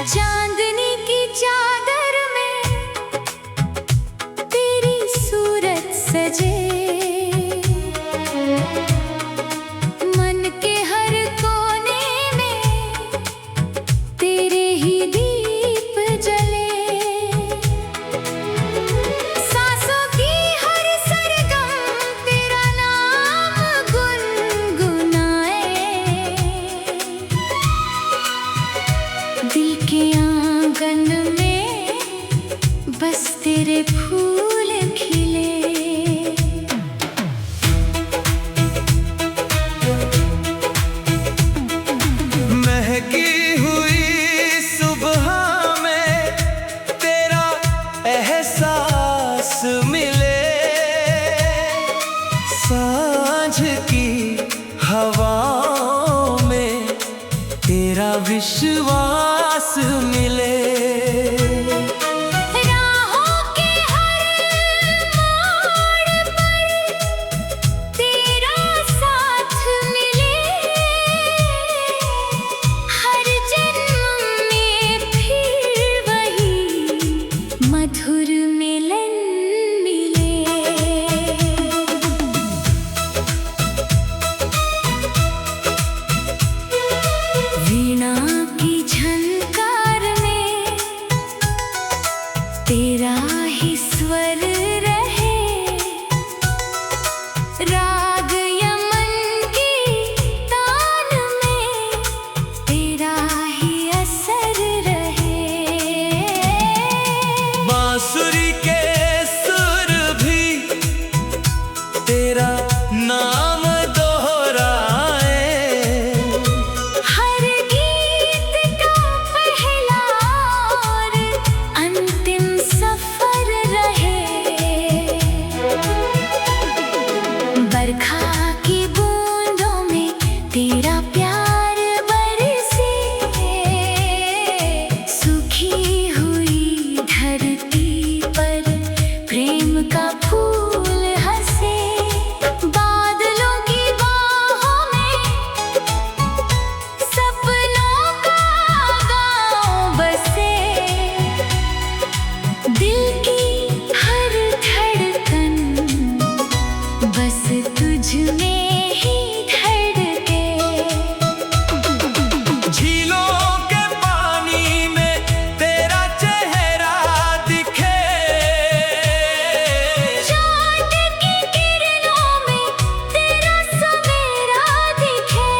चांदनी की चादर में तेरी सूरत सजे, मन के हर कोने में तेरे ही दीप जले। सांसों की हर सरगम तेरा नाम गुनगुनाए, दिल के आंगन में बस तेरे फूल खिले। महकी हुई सुबह में तेरा एहसास मिले, सांझ की हवाओं में तेरा विश्वास मिले। राहों के हर मोड़ पर तेरा साथ मिले, हर जन्म में फिर वही मधुर मिलन मिले। वीणा की झनकार में तेरा ही स्वर रहे, राग यमन की तान में तेरा ही असर रहे। बांसुरी के सुर भी तेरा नाम दोहराए, हर गीत का पहला और अंतिम सफर रहे। बरखा की बूंदों में तेरा प्यार बरसे, सूखी हुई धरती पर प्रेम का फूल हंसे। बादलों की बाहों में सपनों का गाँव बसे, दिल की हर धड़कन बस तुझ में ही धड़के। झीलों के पानी में तेरा चेहरा दिखे, चाँद की किरणों में तेरा सवेरा दिखे।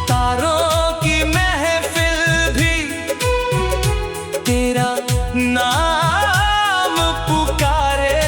तारों की महफिल भी तेरा नाम पुकारे,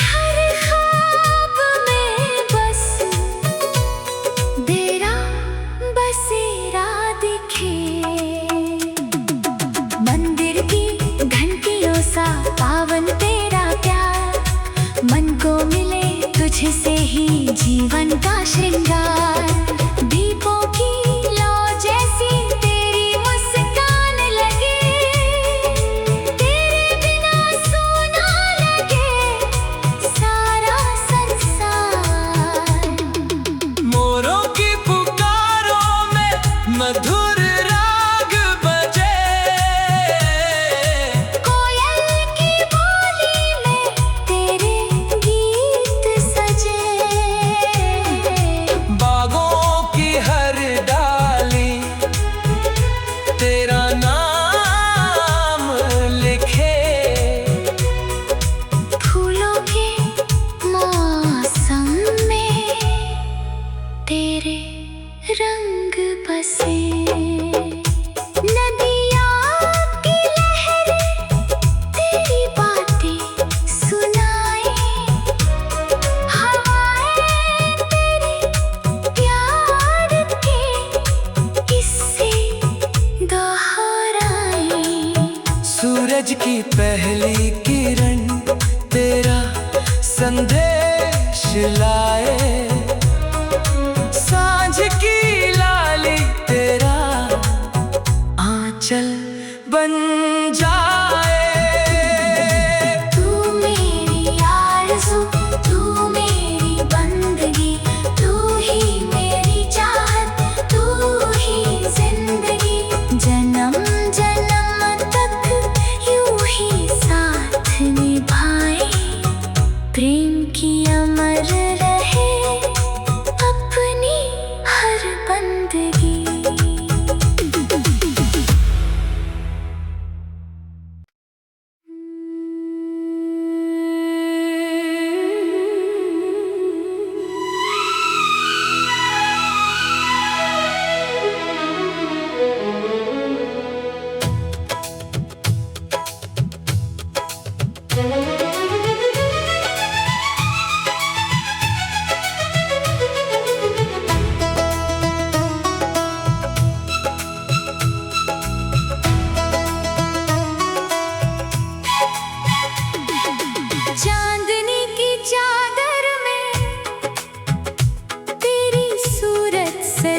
हर ख्वाब में बस तेरा बसेरा दिखे। मंदिर की घंटियों सा पावन तेरा प्यार, मन को मिले तुझसे ही जीवन का श्रृंगार। दीपों की लौ जैसी तेरी मुस्कान लगे, तेरे बिना सोना लगे सारा संसार। मोरों की पुकारों में मधुर राग बजे, कोयल की बोली में तेरे गीत सजे। बागों की हर डाली तेरा नाम लिखे, फूलों के मौसम में तेरे रंग बसे। नदियाँ की लहरें तेरी बातें सुनाए, हवाएं तेरे प्यार के किस्से दोहराए। सूरज की पहली किरण तेरा संदेश लाए, सांझ की लाली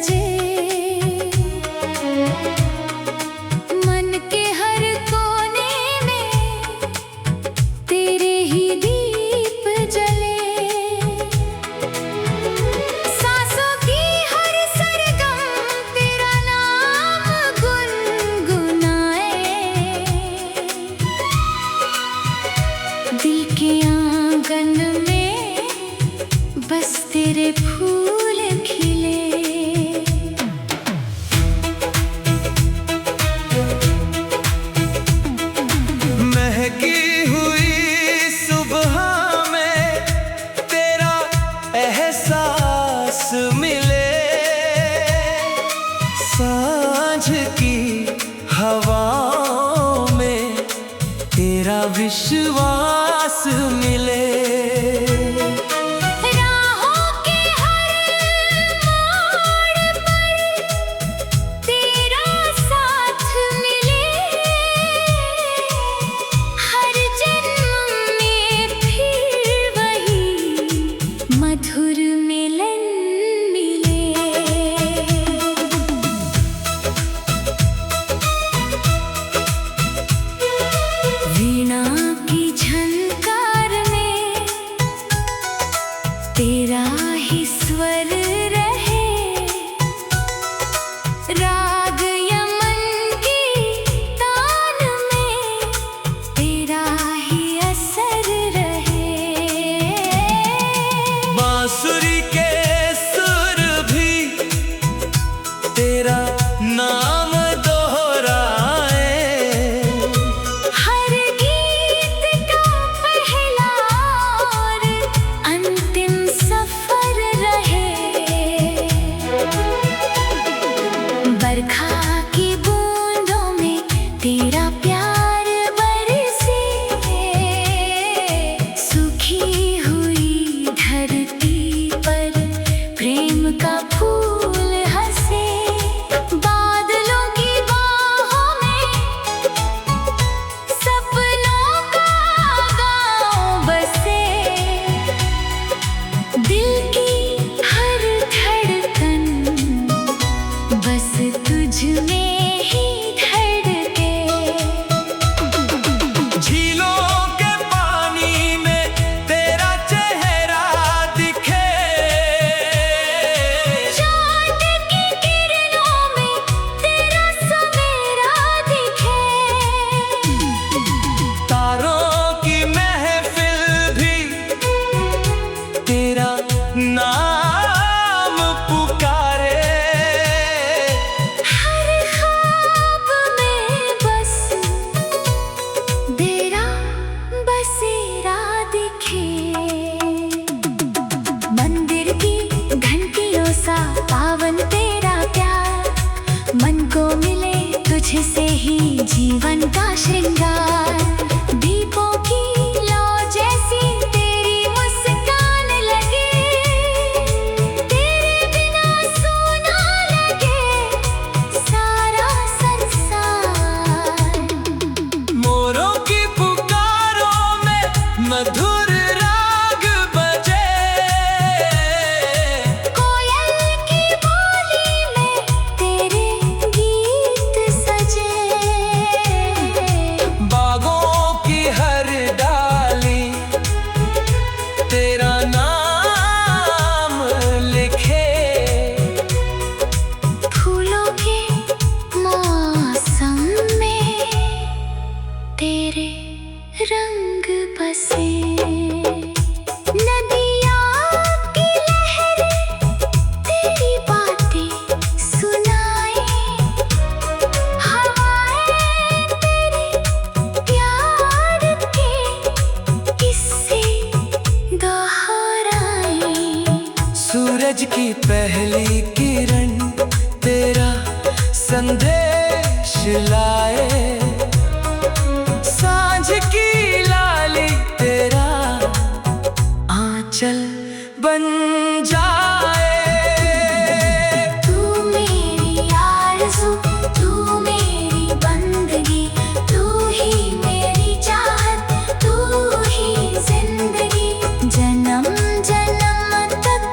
सजे। मन के हर कोने में तेरे ही दीप जले। सांसों की हर सरगम तेरा नाम गुनगुनाए। दिल के आंगन में बस तेरे फूल खिले। महकी हुई सुबह में तेरा एहसास मिले। सांझ की हवाओं में तेरा विश्वास मिले। राहों के हर मोड़ पर तेरा साथ मिले। हर जन्म में फिर वही मधुर मिलन मिले। वीणा की झनकार में तेरा ही स्वर रहे। राग यमन की तान में तेरा ही असर रहे। बांसुरी के सुर भी तेरा नाम दोहराए। हर गीत का पहला और अंतिम सफर रहे। बरखा की बूंदों में तेरा प्यार बरसे। सूखी हुई धरती पर प्रेम का फूल हंसे। बादलों की बाहों में सपनों का गाँव बसे। दिल की हर धड़कन बस तुझ में ही धड़के। झीलों के पानी में तेरा चेहरा दिखे। चाँद की किरणों में तेरा सवेरा दिखे। तारों की महफिल भी तेरा नाम पुकारे। हर ख्वाब में बस तेरा बसेरा दिखे। मंदिर की घंटियों सा पावन तेरा प्यार। मन को मिले तुझसे ही जीवन का श्रृंगार। दीपों की लौ जैसी तेरी मुस्कान लगे। तेरे बिना सोना लगे सारा संसार। मोरों की पुकारों में मधुर राग बजे। कोयल की बोली में तेरे गीत सजे। बागों की हर डाली तेरा नाम लिखे। फूलों के मौसम में तेरे रंग बसे। नदियाँ की लहरें तेरी बातें सुनाए। हवाएं तेरे प्यार के किस्से दोहराए। सूरज की पहली किरण तेरा संदेश लाए। सांझ की लाली तेरा आंचल बन जाए। तू मेरी आरज़ू, तू मेरी बंदगी, तू ही मेरी चाहत, तू ही जिंदगी। जन्म जन्म तक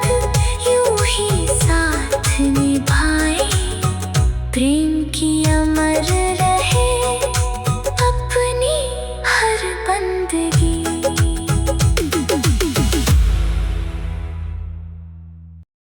यूं ही साथ निभा प्रेम की अमर